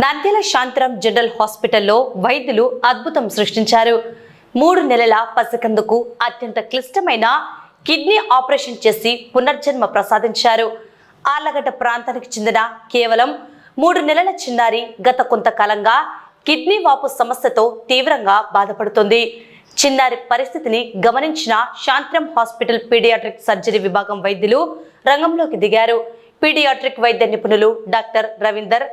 Nandyal Shantiram general హాస్పిటల్లో వైద్యులు అద్భుతం సృష్టించారు. 3 నెలల పసికందుకు అత్యంత క్లిష్టమైన కిడ్నీ ఆపరేషన్ చేసి పునర్జన్మ ప్రసాదించారు. ఆళ్లగడ్డ ప్రాంతానికి చెందిన కేవలం 3 నెలల చిన్నారి గత కొంతకాలంగా కిడ్నీ వాపు సమస్యతో తీవ్రంగా బాధపడుతుంది. చిన్నారి పరిస్థితిని గమనించిన శాంతిరామ్ హాస్పిటల్ పీడియాట్రిక్ సర్జరీ విభాగం వైద్యులు రంగంలోకి దిగారు. పీడియాట్రిక్ వైద్య నిపుణులు డాక్టర్ రవీందర్,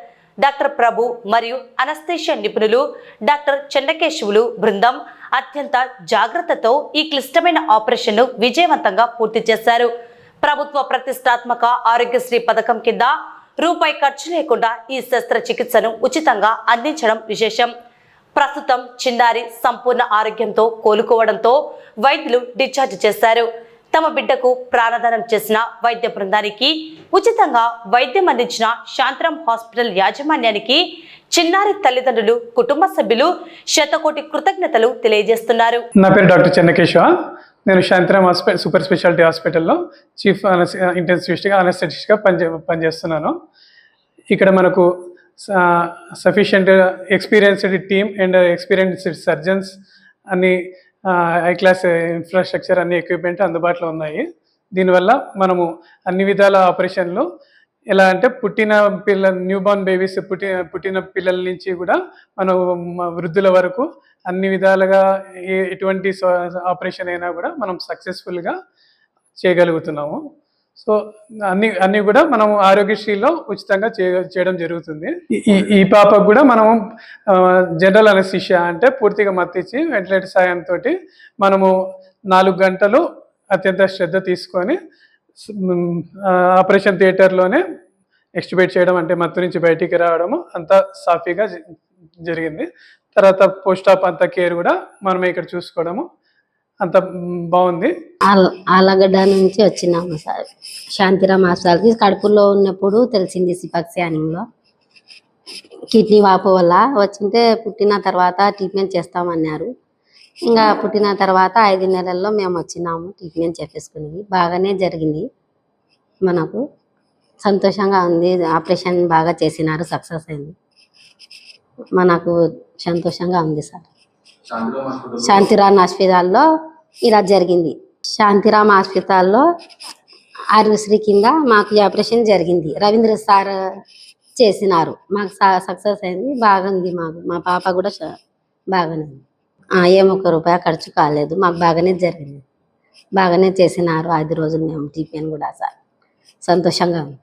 డాక్టర్ ప్రభు మరియు అనస్థీషియా నిపుణులు డాక్టర్ చెన్నకేశవులు బృందం అత్యంత జాగ్రత్తతో ఈ క్లిష్టమైన ఆపరేషన్ను విజయవంతంగా పూర్తి చేశారు. ప్రభుత్వ ప్రతిష్టాత్మక ఆరోగ్యశ్రీ పథకం కింద రూపాయి ఖర్చు లేకుండా ఈ శస్త్రచికిత్సను ఉచితంగా అందించడం విశేషం. ప్రస్తుతం చిన్నారి సంపూర్ణ ఆరోగ్యంతో కోలుకోవడంతో వైద్యులు డిశ్చార్జ్ చేశారు. తమ బిడ్డకు ప్రాణదానం చేసిన వైద్య బృందానికి ఉచితంగా వైద్యం అందించిన శాంతిరామ్ హాస్పిటల్ యాజమాన్యానికి చిన్నారి తల్లిదండ్రులు, కుటుంబ సభ్యులు శతకోటి కృతజ్ఞతలు తెలియజేస్తున్నారు. నా పేరు డాక్టర్ చెన్నకేశవ. నేను శాంతిరామ్ హాస్పిటల్ సూపర్ స్పెషాలిటీ హాస్పిటల్లో చీఫ్ ఇంటెన్సివిస్ట్గా అనస్థెటిస్ట్గా పనిచేస్తున్నాను. ఇక్కడ మనకు sufficient experienced team and experienced surgeons అన్ని హై క్లాస్ ఇన్ఫ్రాస్ట్రక్చర్ అన్ని ఎక్విప్మెంట్ అందుబాటులో ఉన్నాయి. దీనివల్ల మనము అన్ని విధాల ఆపరేషన్లు ఎలా అంటే న్యూ బార్న్ బేబీస్ పుట్టిన పిల్లల నుంచి కూడా మనం వృద్ధుల వరకు అన్ని విధాలుగా ఎటువంటి ఆపరేషన్ అయినా కూడా మనం సక్సెస్ఫుల్గా చేయగలుగుతున్నాము. సో అన్ని కూడా మనం ఆరోగ్యశ్రీలో ఉచితంగా చేయడం జరుగుతుంది. ఈ పాపకు కూడా మనము జనరల్ అనస్థీషియా అంటే పూర్తిగా మత్తిచ్చి వెంటిలేటర్ సాయంతో మనము 4 గంటలు అత్యంత శ్రద్ధ తీసుకొని ఆపరేషన్ థియేటర్లోనే ఎక్స్ట్యూబేట్ చేయడం అంటే మత్తు నుంచి బయటికి రావడము అంతా సాఫీగా జరిగింది. తర్వాత పోస్ట్ ఆప్ అంత కేర్ కూడా మనమే ఇక్కడ చూసుకోవడము అంత బాగుంది. ఆళ్లగడ్డ నుంచి వచ్చినాము సార్ శాంతిరామ్ హాస్పిటల్కి. కడుపులో ఉన్నప్పుడు తెలిసింది సిపాక్ స్కానింగ్లో కిడ్నీ వాపు వల్ల వచ్చింటే పుట్టిన తర్వాత ట్రీట్మెంట్ చేస్తామన్నారు. ఇంకా పుట్టిన తర్వాత 5 నెలల్లో మేము వచ్చినాము ట్రీట్మెంట్ చేసేసుకుని. బాగానే జరిగింది, మనకు సంతోషంగా ఉంది. ఆపరేషన్ బాగా చేసినారు, సక్సెస్ అయింది, మనకు సంతోషంగా ఉంది సార్. శాంతిరామ్ హాస్పిటల్లో ఇలా జరిగింది. శాంతిరామ్ హాస్పిటల్లో ఆరోగ్యశ్రీ కింద మాకు ఈ ఆపరేషన్ జరిగింది. రవీంద్ర సార్ చేసినారు, మాకు సక్సెస్ అయింది, బాగుంది. మా పాప కూడా బాగానే ఉంది. ఏమొక్క రూపాయి ఖర్చు కాలేదు, మాకు బాగానే జరిగింది, బాగానే చేసినారు. 5 రోజులు మేము ట్రీట్మెంట్ కూడా సార్ సంతోషంగా ఉంది.